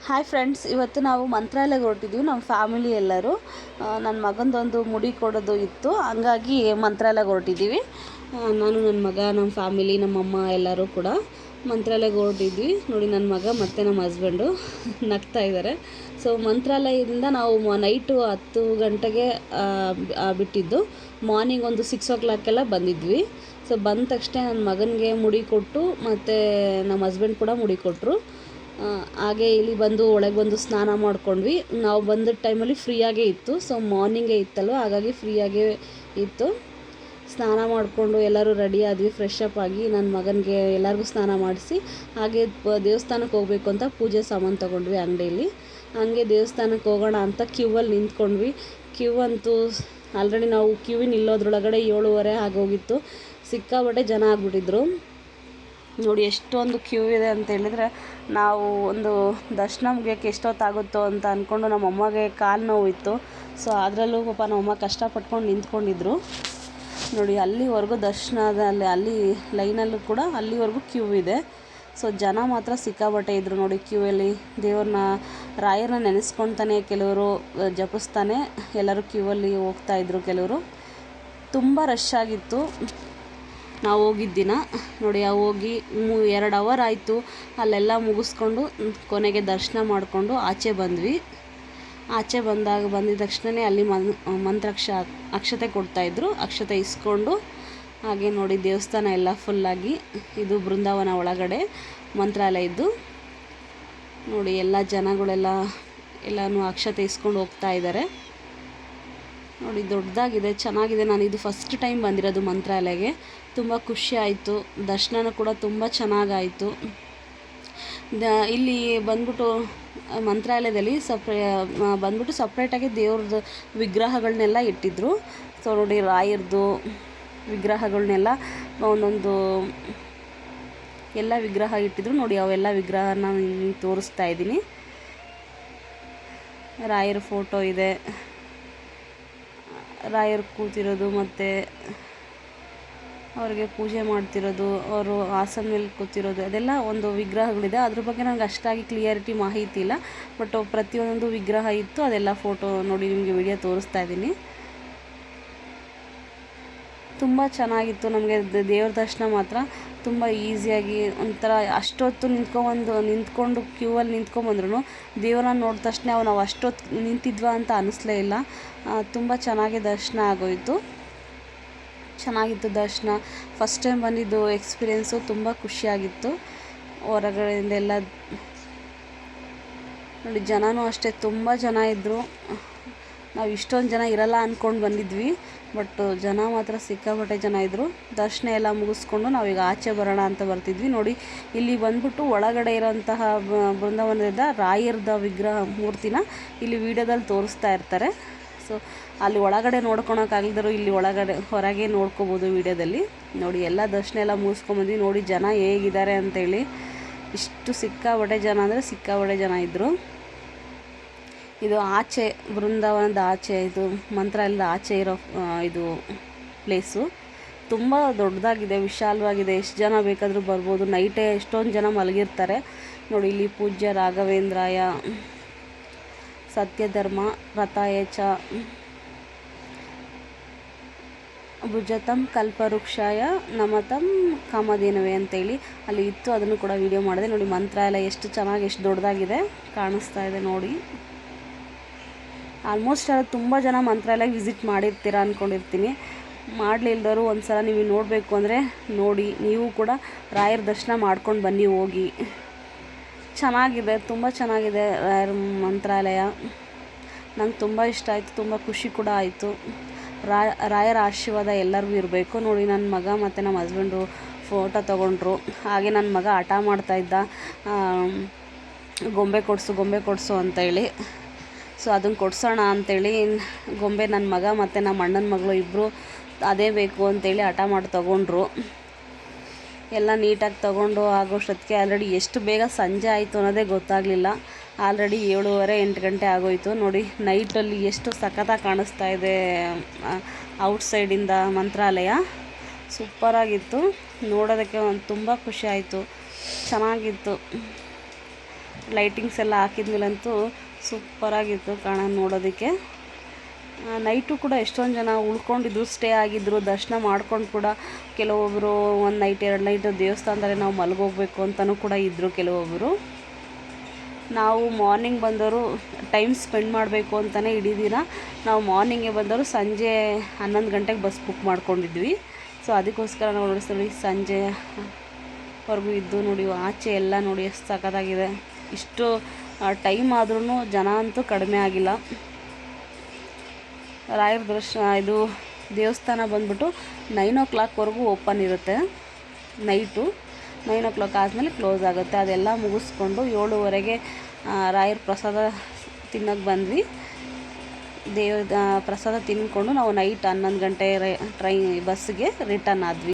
Hi friends, ಇವತ್ತು ನಾವು ಮಂತ್ರಾಲಯಕ್ಕೆ ಹೊರಟಿದ್ದೀವಿ. ನಮ್ಮ ಫ್ಯಾಮಿಲಿ ಎಲ್ಲರೂ ನನ್ನ ಮಗಂದೊಂದು ಮುಡಿ ಕೊಡೋದು ಇತ್ತು, ಹಂಗಾಗಿ ಮಂತ್ರಾಲಯಕ್ಕೆ ಹೊರಟಿದ್ದೀವಿ. ನಾನು, ನನ್ನ ಮಗ, ನಮ್ಮ ಫ್ಯಾಮಿಲಿ, ನಮ್ಮಮ್ಮ ಎಲ್ಲರೂ ಕೂಡ ಮಂತ್ರಾಲಯಕ್ಕೆ ಹೊರಟಿದ್ವಿ. ನೋಡಿ, ನನ್ನ ಮಗ ಮತ್ತು ನಮ್ಮ ಹಸ್ಬೆಂಡು ನಗ್ತಾ ಇದ್ದಾರೆ. ಸೊ ಮಂತ್ರಾಲಯದಿಂದ ನಾವು ನೈಟು 10 ಗಂಟೆಗೆ ಬಿಟ್ಟಿದ್ದು. ಮಾರ್ನಿಂಗ್ ಒಂದು 6 o'clock ಬಂದಿದ್ವಿ. ಸೊ ಬಂದ ತಕ್ಷಣ ನನ್ನ ಮಗನಿಗೆ ಮುಡಿ ಕೊಟ್ಟು ಮತ್ತು ನಮ್ಮ ಹಸ್ಬೆಂಡ್ ಕೂಡ ಮುಡಿ ಕೊಟ್ಟರು. ಹಾಗೆ ಇಲ್ಲಿ ಬಂದು ಒಳಗೆ ಬಂದು ಸ್ನಾನ ಮಾಡ್ಕೊಂಡ್ವಿ. ನಾವು ಬಂದ ಟೈಮಲ್ಲಿ ಫ್ರೀಯಾಗೇ ಇತ್ತು. ಸೊ ಮಾರ್ನಿಂಗೇ ಇತ್ತಲ್ವ, ಹಾಗಾಗಿ ಫ್ರೀಯಾಗೇ ಇತ್ತು. ಸ್ನಾನ ಮಾಡಿಕೊಂಡು ಎಲ್ಲರೂ ರೆಡಿ ಆದ್ವಿ, ಫ್ರೆಶ್ ಅಪ್ ಆಗಿ ನನ್ನ ಮಗನಿಗೆ ಎಲ್ಲರಿಗೂ ಸ್ನಾನ ಮಾಡಿಸಿ ಹಾಗೆ ದೇವಸ್ಥಾನಕ್ಕೆ ಹೋಗಬೇಕು ಅಂತ ಪೂಜೆ ಸಾಮಾನು ತೊಗೊಂಡ್ವಿ ಅಂಗಡಿಯಲ್ಲಿ. ಹಾಗೆ ದೇವಸ್ಥಾನಕ್ಕೆ ಹೋಗೋಣ ಅಂತ ಕ್ಯೂವಲ್ಲಿ ನಿಂತ್ಕೊಂಡ್ವಿ. ಕ್ಯೂ ಅಂತೂ ಆಲ್ರೆಡಿ ನಾವು ಕ್ಯೂವಿನ ನಿಲ್ಲೋದ್ರೊಳಗಡೆ 7:30 ಆಗೋಗಿತ್ತು. ಸಿಕ್ಕಾಪಟ್ಟೆ ಜನ ಆಗಿಬಿಟ್ಟಿದ್ರು. ನೋಡಿ ಎಷ್ಟೊಂದು ಕ್ಯೂ ಇದೆ ಅಂತ ಹೇಳಿದರೆ, ನಾವು ಒಂದು ದರ್ಶನ ಮುಗಿಯೋಕ್ಕೆ ಎಷ್ಟೊತ್ತಾಗುತ್ತೋ ಅಂತ ಅಂದ್ಕೊಂಡು ನಮ್ಮ ಅಮ್ಮಗೆ ಕಾಲು ನೋವು ಇತ್ತು. ಸೊ ಅದರಲ್ಲೂ ಪಾಪ ನಮ್ಮಮ್ಮ ಕಷ್ಟಪಟ್ಕೊಂಡು ನಿಂತ್ಕೊಂಡಿದ್ರು. ನೋಡಿ ಅಲ್ಲಿವರೆಗೂ ದರ್ಶನದಲ್ಲಿ ಅಲ್ಲಿ ಲೈನಲ್ಲೂ ಕೂಡ ಅಲ್ಲಿವರೆಗೂ ಕ್ಯೂ ಇದೆ. ಸೊ ಜನ ಮಾತ್ರ ಸಿಕ್ಕಾಪಟ್ಟೆ ಇದ್ದರು ನೋಡಿ ಕ್ಯೂವಲ್ಲಿ. ದೇವ್ರನ್ನ, ರಾಯರನ್ನ ನೆನೆಸ್ಕೊತಾನೆ ಕೆಲವರು ಜಪಿಸ್ತಾನೆ ಎಲ್ಲರೂ ಕ್ಯೂವಲ್ಲಿ ಹೋಗ್ತಾಯಿದ್ರು. ಕೆಲವರು ತುಂಬ ರಶ್ ಆಗಿತ್ತು. ನಾವು ಹೋಗಿದ್ದ ದಿನ ನೋಡಿ, ಹೋಗಿ 2 ಅವರ್ ಆಯಿತು. ಅಲ್ಲೆಲ್ಲ ಮುಗಿಸ್ಕೊಂಡು ಕೊನೆಗೆ ದರ್ಶನ ಮಾಡಿಕೊಂಡು ಆಚೆ ಬಂದ್ವಿ. ಆಚೆ ಬಂದಿದ ತಕ್ಷಣವೇ ಅಲ್ಲಿ ಅಕ್ಷತೆ ಕೊಡ್ತಾಯಿದ್ರು. ಅಕ್ಷತೆ ಇಸ್ಕೊಂಡು ಹಾಗೆ ನೋಡಿ ದೇವಸ್ಥಾನ ಎಲ್ಲ ಫುಲ್ಲಾಗಿ, ಇದು ಬೃಂದಾವನ ಒಳಗಡೆ ಮಂತ್ರಾಲಯದ್ದು. ನೋಡಿ ಎಲ್ಲ ಜನಗಳೆಲ್ಲ ಎಲ್ಲನೂ ಅಕ್ಷತೆ ಇಸ್ಕೊಂಡು ಹೋಗ್ತಾ ಇದ್ದಾರೆ. ನೋಡಿ ದೊಡ್ಡದಾಗಿದೆ, ಚೆನ್ನಾಗಿದೆ. ನಾನು ಇದು ಫಸ್ಟ್ ಟೈಮ್ ಬಂದಿರೋದು ಮಂತ್ರಾಲಯಗೆ. ತುಂಬ ಖುಷಿ ಆಯಿತು. ದರ್ಶನ ಕೂಡ ತುಂಬ ಚೆನ್ನಾಗಾಯಿತು. ಇಲ್ಲಿ ಬಂದ್ಬಿಟ್ಟು ಮಂತ್ರಾಲಯದಲ್ಲಿ ಬಂದ್ಬಿಟ್ಟು ಸಪ್ರೇಟಾಗಿ ದೇವ್ರದ್ದು ವಿಗ್ರಹಗಳನ್ನೆಲ್ಲ ಇಟ್ಟಿದ್ರು. ಸೊ ನೋಡಿ ರಾಯರದು ವಿಗ್ರಹಗಳನ್ನೆಲ್ಲ ಒಂದೊಂದು ಎಲ್ಲ ವಿಗ್ರಹ ಇಟ್ಟಿದ್ರು. ನೋಡಿ ಅವೆಲ್ಲ ವಿಗ್ರಹನ ತೋರಿಸ್ತಾ ಇದ್ದೀನಿ. ರಾಯರ ಫೋಟೋ ಇದೆ, ರಾಯರು ಕೂತಿರೋದು ಮತ್ತು ಅವ್ರಿಗೆ ಪೂಜೆ ಮಾಡ್ತಿರೋದು, ಅವರು ಆಸನ ಮೇಲೆ ಕೂತಿರೋದು, ಅದೆಲ್ಲ ಒಂದು ವಿಗ್ರಹಗಳಿದೆ. ಅದ್ರ ಬಗ್ಗೆ ನನಗೆ ಅಷ್ಟಾಗಿ ಕ್ಲಿಯರಿಟಿ ಮಾಹಿತಿ ಇಲ್ಲ. ಬಟ್ ಪ್ರತಿಯೊಂದು ವಿಗ್ರಹ ಇತ್ತು, ಅದೆಲ್ಲ ಫೋಟೋ ನೋಡಿ ನಿಮಗೆ ವಿಡಿಯೋ ತೋರಿಸ್ತಾ ಇದ್ದೀನಿ. ತುಂಬ ಚೆನ್ನಾಗಿತ್ತು. ನಮಗೆ ದೇವ್ರ ದರ್ಶನ ಮಾತ್ರ ತುಂಬ ಈಸಿಯಾಗಿ, ಒಂಥರ ಅಷ್ಟೊತ್ತು ನಿಂತ್ಕೊಂಡು ಕ್ಯೂವಲ್ಲಿ ನಿಂತ್ಕೊಂಡ್ಬಂದ್ರೂ ದೇವ್ರನ್ನ ನೋಡಿದ ತಕ್ಷಣ ನಾವು ಅಷ್ಟೊತ್ತು ನಿಂತಿದ್ವಾ ಅಂತ ಅನ್ನಿಸ್ಲೇ ಇಲ್ಲ. ತುಂಬ ಚೆನ್ನಾಗಿ ದರ್ಶನ ಆಗೋಯಿತು. ಚೆನ್ನಾಗಿತ್ತು ದರ್ಶನ. ಫಸ್ಟ್ ಟೈಮ್ ಬಂದಿದ್ದು ಎಕ್ಸ್ಪೀರಿಯೆನ್ಸು ತುಂಬ ಖುಷಿಯಾಗಿತ್ತು. ಹೊರಗಡೆಯಿಂದೆಲ್ಲ ನೋಡಿ ಜನನೂ ಅಷ್ಟೇ ತುಂಬ ಜನ ಇದ್ದರು. ನಾವು ಇಷ್ಟೊಂದು ಜನ ಇರಲ್ಲ ಅಂದ್ಕೊಂಡು ಬಂದಿದ್ವಿ, ಬಟ್ ಜನ ಮಾತ್ರ ಸಿಕ್ಕಾಪಟ್ಟೆ ಜನ ಇದ್ದರು. ದರ್ಶನ ಎಲ್ಲ ಮುಗಿಸ್ಕೊಂಡು ನಾವೀಗ ಆಚೆ ಬರೋಣ ಅಂತ ಬರ್ತಿದ್ವಿ. ನೋಡಿ ಇಲ್ಲಿ ಬಂದ್ಬಿಟ್ಟು ಒಳಗಡೆ ಇರೋಂತಹ ಬೃಂದಾವನದಿಂದ ರಾಯರದ ವಿಗ್ರಹ ಮೂರ್ತಿನ ಇಲ್ಲಿ ವಿಡಿಯೋದಲ್ಲಿ ತೋರಿಸ್ತಾ ಇರ್ತಾರೆ. ಸೊ ಅಲ್ಲಿ ಒಳಗಡೆ ನೋಡ್ಕೊಳಕ್ಕಾಗದಿದ್ರು ಇಲ್ಲಿ ಹೊರಗೆ ನೋಡ್ಕೋಬೋದು ವಿಡಿಯೋದಲ್ಲಿ. ನೋಡಿ ಎಲ್ಲ ದರ್ಶನ ಎಲ್ಲ ಮುಗಿಸ್ಕೊಂಬಂದ್ವಿ. ನೋಡಿ ಜನ ಹೇಗಿದ್ದಾರೆ ಅಂತೇಳಿ, ಇಷ್ಟು ಸಿಕ್ಕಾಪಟ್ಟೆ ಜನ ಅಂದರೆ ಸಿಕ್ಕಾಪಟ್ಟೆ ಜನ ಇದ್ದರು. ಇದು ಆಚೆ, ಬೃಂದಾವನದ ಆಚೆ, ಇದು ಮಂತ್ರಾಲಯದ ಆಚೆ ಇರೋ ಇದು ಪ್ಲೇಸು. ತುಂಬ ದೊಡ್ಡದಾಗಿದೆ, ವಿಶಾಲವಾಗಿದೆ. ಎಷ್ಟು ಜನ ಬೇಕಾದರೂ ಬರ್ಬೋದು. ನೈಟೇ ಎಷ್ಟೊಂದು ಜನ ಮಲಗಿರ್ತಾರೆ. ನೋಡಿ ಇಲ್ಲಿ ಪೂಜ್ಯ ರಾಘವೇಂದ್ರಾಯ ಸತ್ಯಧರ್ಮ ರಥಾಯ ಚ ಭುಜತಂ ಕಲ್ಪವೃಕ್ಷಾಯ ನಮತಂ ಕಾಮಧೇನವೇ ಅಂತೇಳಿ ಅಲ್ಲಿ ಇತ್ತು. ಅದನ್ನು ಕೂಡ ವಿಡಿಯೋ ಮಾಡಿದೆ. ನೋಡಿ ಮಂತ್ರಾಲಯ ಎಷ್ಟು ಚೆನ್ನಾಗಿ, ಎಷ್ಟು ದೊಡ್ಡದಾಗಿದೆ ಕಾಣಿಸ್ತಾ ಇದೆ ನೋಡಿ. ಆಲ್ಮೋಸ್ಟ್ ತುಂಬ ಜನ ಮಂತ್ರಾಲಯಕ್ಕೆ ವಿಸಿಟ್ ಮಾಡಿರ್ತೀರ ಅಂದ್ಕೊಂಡಿರ್ತೀನಿ. ಮಾಡಲಿಲ್ದವರು ಒಂದು ಸಲ ನೀವು ನೋಡಬೇಕು ಅಂದರೆ ನೋಡಿ, ನೀವು ಕೂಡ ರಾಯರ ದರ್ಶನ ಮಾಡ್ಕೊಂಡು ಬನ್ನಿ, ಹೋಗಿ. ಚೆನ್ನಾಗಿದೆ, ತುಂಬ ಚೆನ್ನಾಗಿದೆ ರಾಯರ ಮಂತ್ರಾಲಯ. ನಂಗೆ ತುಂಬ ಇಷ್ಟ ಆಯಿತು, ತುಂಬ ಖುಷಿ ಕೂಡ ಆಯಿತು. ರಾಯರ ಆಶೀರ್ವಾದ ಎಲ್ಲರಿಗೂ ಇರಬೇಕು. ನೋಡಿ ನನ್ನ ಮಗ ಮತ್ತು ನಮ್ಮ ಹಸ್ಬೆಂಡು ಫೋಟೋ ತೊಗೊಂಡ್ರು. ಹಾಗೆ ನನ್ನ ಮಗ ಹಠ ಮಾಡ್ತಾಯಿದ್ದ, ಗೊಂಬೆ ಕೊಡಿಸು ಅಂತೇಳಿ. ಸೊ ಅದನ್ನು ಕೊಡಿಸೋಣ ಅಂಥೇಳಿ ಗೊಂಬೆ ನನ್ನ ಮಗ ಮತ್ತು ನಮ್ಮ ಅಣ್ಣನ ಮಗಳು ಇಬ್ಬರು ಅದೇ ಬೇಕು ಅಂತೇಳಿ ಹಠ ಮಾಡಿ ತೊಗೊಂಡ್ರು. ಎಲ್ಲ ನೀಟಾಗಿ ತೊಗೊಂಡು ಆಗೋಷ್ಟೊತ್ತಿಗೆ ಆಲ್ರೆಡಿ ಎಷ್ಟು ಬೇಗ ಸಂಜೆ ಆಯಿತು ಅನ್ನೋದೇ ಗೊತ್ತಾಗಲಿಲ್ಲ. ಆಲ್ರೆಡಿ 7:30 8 ಗಂಟೆ ಆಗೋಯಿತು. ನೋಡಿ ನೈಟಲ್ಲಿ ಎಷ್ಟು ಸಖತ್ತಾಗಿ ಕಾಣಿಸ್ತಾ ಇದೆ ಔಟ್ಸೈಡಿಂದ ಮಂತ್ರಾಲಯ. ಸೂಪರಾಗಿತ್ತು, ನೋಡೋದಕ್ಕೆ ತುಂಬ ಖುಷಿ ಆಯಿತು, ಚೆನ್ನಾಗಿತ್ತು. ಲೈಟಿಂಗ್ಸ್ ಎಲ್ಲ ಹಾಕಿದ್ಮೇಲಂತೂ ಸೂಪರಾಗಿತ್ತು ನೋಡೋದಕ್ಕೆ. ನೈಟು ಕೂಡ ಎಷ್ಟೊಂದು ಜನ ಉಳ್ಕೊಂಡಿದ್ರು, ಸ್ಟೇ ಆಗಿದ್ದರು, ದರ್ಶನ ಮಾಡ್ಕೊಂಡು ಕೂಡ ಕೆಲವೊಬ್ಬರು 1 ನೈಟ್ 2 ನೈಟ್ ದೇವಸ್ಥಾನದಲ್ಲಿ ನಾವು ಮಲಗೋಗ್ಬೇಕು ಅಂತಲೂ ಕೂಡ ಇದ್ದರು ಕೆಲವೊಬ್ಬರು. ನಾವು ಮಾರ್ನಿಂಗ್ ಬಂದವರು ಟೈಮ್ ಸ್ಪೆಂಡ್ ಮಾಡಬೇಕು ಅಂತಲೇ ಇಡೀ ದಿನ ನಾವು ಮಾರ್ನಿಂಗೇ ಬಂದವರು ಸಂಜೆ 11 ಗಂಟೆಗೆ ಬಸ್ ಬುಕ್ ಮಾಡ್ಕೊಂಡಿದ್ವಿ. ಸೊ ಅದಕ್ಕೋಸ್ಕರ ನಾವು ನೋಡಿ ಸಂಜೆವರೆಗೂ ಇದ್ದು ನೋಡಿ, ಆಚೆ ಎಲ್ಲ ನೋಡಿ ಎಷ್ಟು ಸಖತ್ತಾಗಿದೆ. ಇಷ್ಟು ಟೈಮ್ ಆದ್ರೂ ಜನ ಅಂತೂ ಕಡಿಮೆ ಆಗಿಲ್ಲ. ರಾಯರ ದರ್ಶನ ಇದು ದೇವಸ್ಥಾನ ಬಂದ್ಬಿಟ್ಟು 9 o'clockವರೆಗೂ ಓಪನ್ ಇರುತ್ತೆ. ನೈಟು 9 o'clock ಆದಮೇಲೆ ಕ್ಲೋಸ್ ಆಗುತ್ತೆ. ಅದೆಲ್ಲ ಮುಗಿಸ್ಕೊಂಡು 7:30ಗೆ ರಾಯರ ಪ್ರಸಾದ ತಿನ್ನೋಕ್ಕೆ ಬಂದ್ವಿ. ಪ್ರಸಾದ ತಿಂದ್ಕೊಂಡು ನಾವು ನೈಟ್ 11 ಗಂಟೆ ಬಸ್ಸಿಗೆ ರಿಟರ್ನ್ ಆದ್ವಿ.